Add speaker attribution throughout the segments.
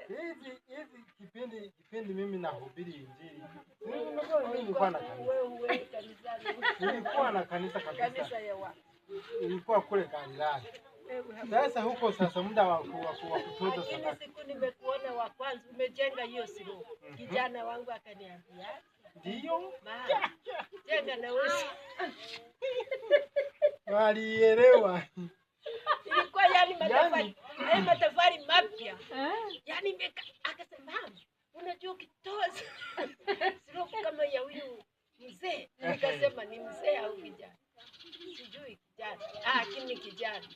Speaker 1: Hivi kipindi mimi nahubiri Injili. Mimi nilikuwa na kanisa. Nilikuwa na kanisa kabisa. Kanisa ya wapi? Nilikuwa kule Kanilani. Sasa huko sasa muda wa kutoza sadaka.
Speaker 2: Lakini siku nimekuona wa kwanza umejenga hiyo siro. Kijana wangu akaniambia,
Speaker 1: ndio?
Speaker 2: Jenga na wewe.
Speaker 1: Walielewa.
Speaker 2: Ilikuwa matafari mapya. Yaani akasema, unajua ukitoza siro kama ya huyu mzee. Nikasema ni mzee au kijana? Sijui kijana. Lakini kijana.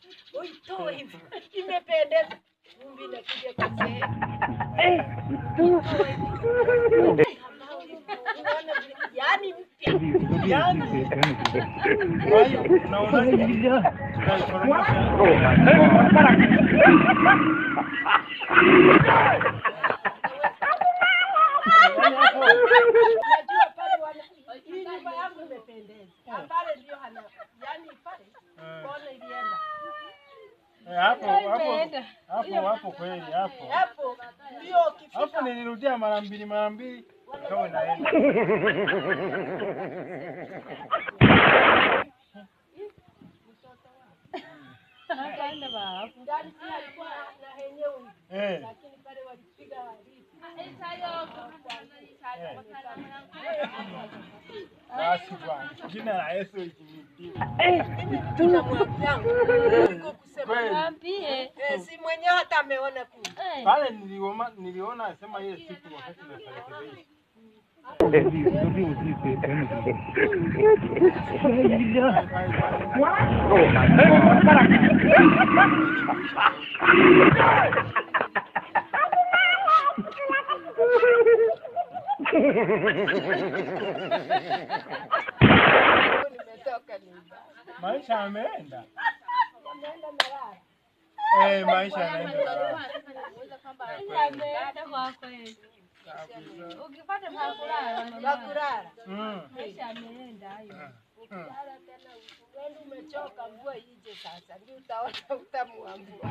Speaker 2: Uitoe hivi. Imependeza. Vumbi inakuja kwa mzee. Yaani mpya.
Speaker 1: Yaani. Kwa hiyo unaona hapo kweli hapo.
Speaker 2: Hapo ndio kifika.
Speaker 1: Hapo nilirudia mara mbili ikawa naenda.
Speaker 2: Akaenda baba. Ndani alikuwa na henyewe. Lakini pale walipiga
Speaker 1: basi bwana. Jina la Yesu litimie.
Speaker 2: Mwambie. Si mwenyewe hata ameona kule.
Speaker 1: Pale niliona asema ile siku wakati naparekebisha. Maisha yameenda. Maisha yanaenda.
Speaker 2: Kwa kweli. Ukipata kulala. Maisha yameenda hayo. Ukilala tena wewe umechoka, mvua ije sasa. Ndio utaona utamu wa mvua.